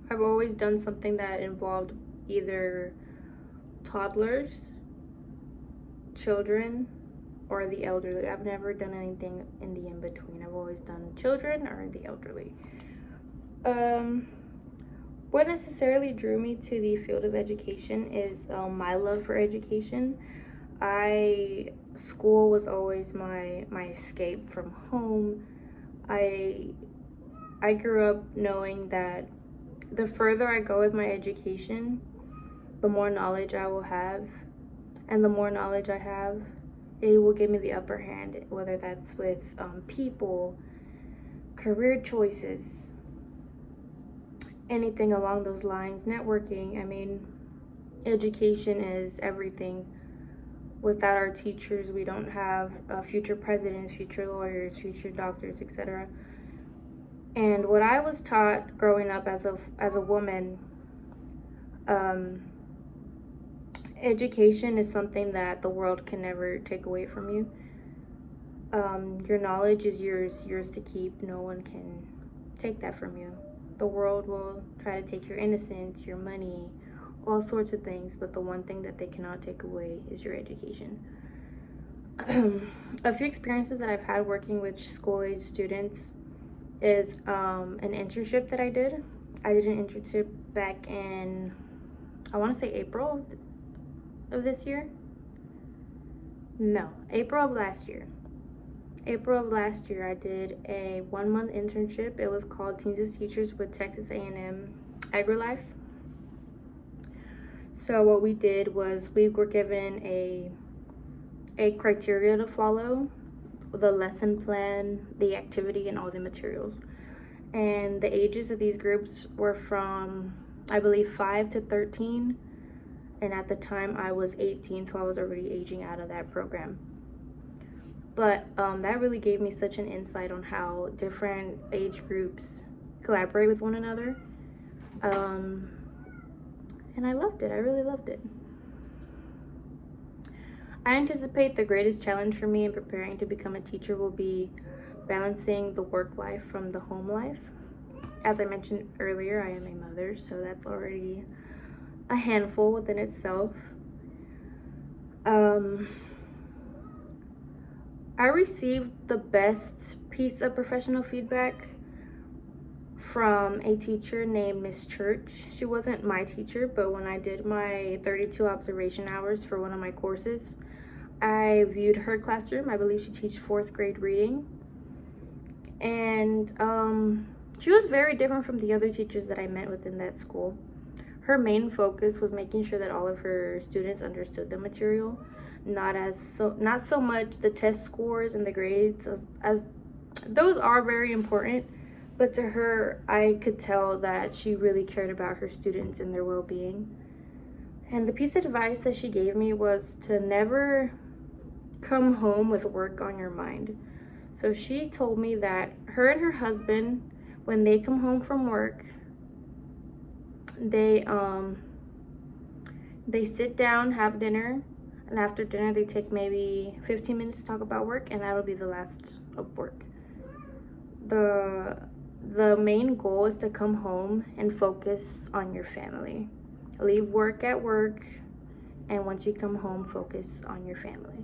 I've always done something that involved either toddlers, children, or the elderly. I've never done anything in the in between. I've always done children or the elderly. Um, what necessarily drew me to the field of education is my love for education. I School was always my escape from home. I I grew up knowing that the further I go with my education, the more knowledge I will have, and the more knowledge I have, it will give me the upper hand, whether that's with people, career choices, anything along those lines, networking. I mean, education is everything. Without our teachers, we don't have future presidents, future lawyers, future doctors, etc. And what I was taught growing up as a woman, um, education is something that the world can never take away from you. Your knowledge is yours to keep. No one can take that from you. The world will try to take your innocence, your money, all sorts of things, but the one thing that they cannot take away is your education. A few experiences that I've had working with school age students is an internship that I did. I did an internship back in, I want to say April of this year. No, April of last year. April of last year, I did a 1 month internship. It was called Teens as Teachers with Texas A&M AgriLife. So what we did was we were given a criteria to follow, the lesson plan, the activity, and all the materials. And the ages of these groups were from, I believe, 5 to 13. And at the time, I was 18, so I was already aging out of that program. But that really gave me such an insight on how different age groups collaborate with one another. And I loved it. I really loved it. I anticipate the greatest challenge for me in preparing to become a teacher will be balancing the work life from the home life. As I mentioned earlier, I am a mother, so that's already a handful within itself. I received the best piece of professional feedback from a teacher named Miss Church. She wasn't my teacher, but when I did my 32 observation hours for one of my courses, I viewed her classroom. I believe she teaches 4th grade reading. And she was very different from the other teachers that I met within that school. Her main focus was making sure that all of her students understood the material, not so much the test scores and the grades, as those are very important, but to her, I could tell that she really cared about her students and their well-being. And the piece of advice that she gave me was to never come home with work on your mind. So she told me that her and her husband, when they come home from work, they sit down, have dinner, and after dinner they take maybe 15 minutes to talk about work, and that'll be the last of work. The main goal is to come home and focus on your family. Leave work at work, and once you come home, focus on your family.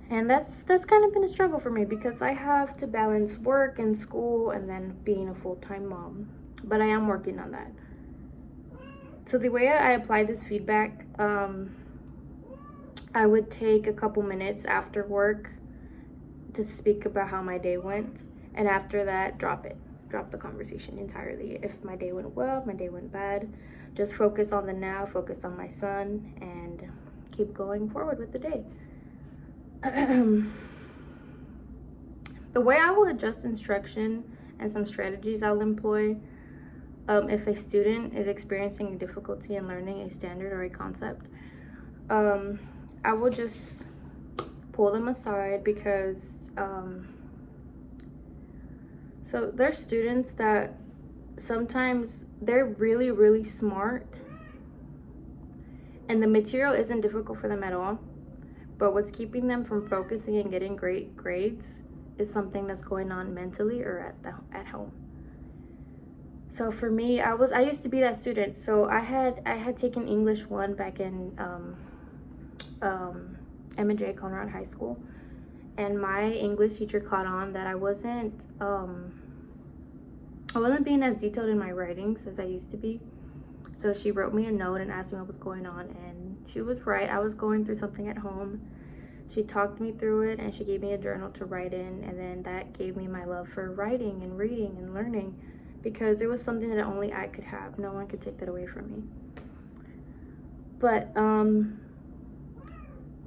And that's kind of been a struggle for me because I have to balance work and school and then being a full-time mom. But I am working on that. So the way I apply this feedback, I would take a couple minutes after work to speak about how my day went, and after that, drop the conversation entirely. If my day went well, if my day went bad, just focus on the now, focus on my son, and keep going forward with the day. The way I will adjust instruction and some strategies I'll employ if a student is experiencing difficulty in learning a standard or a concept, I will just pull them aside because so there's students that sometimes they're really, really smart and the material isn't difficult for them at all, but what's keeping them from focusing and getting great grades is something that's going on mentally or at home. So for me, I used to be that student. So I had taken English 1 back in M&J Conrad High School, and my English teacher caught on that I wasn't being as detailed in my writings as I used to be. So she wrote me a note and asked me what was going on, and she was right. I was going through something at home. She talked me through it, and she gave me a journal to write in, and then that gave me my love for writing and reading and learning, because it was something that only I could have. No one could take that away from me. But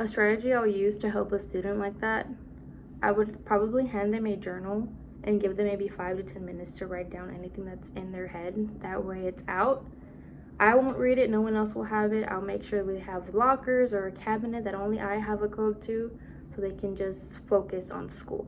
a strategy I'll use to help a student like that, I would probably hand them a journal and give them maybe 5 to 10 minutes to write down anything that's in their head. That way it's out. I won't read it, no one else will have it. I'll make sure we have lockers or a cabinet that only I have a code to, so they can just focus on school.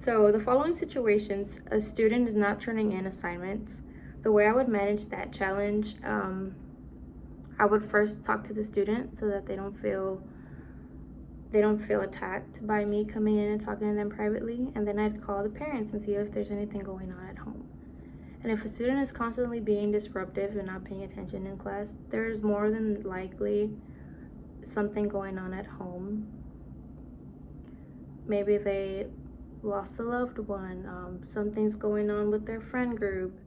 So the following situations, a student is not turning in assignments. The way I would manage that challenge, I would first talk to the student so that they don't feel attacked by me coming in and talking to them privately, and then I'd call the parents and see if there's anything going on at home. And if a student is constantly being disruptive and not paying attention in class, there's more than likely something going on at home. Maybe they lost a loved one, something's going on with their friend group.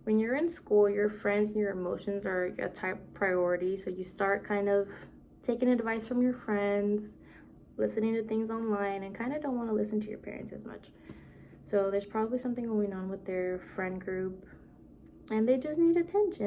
When you're in school, your friends and your emotions are a top priority, so you start kind of taking advice from your friends, listening to things online, and kind of don't want to listen to your parents as much. So there's probably something going on with their friend group, and they just need attention.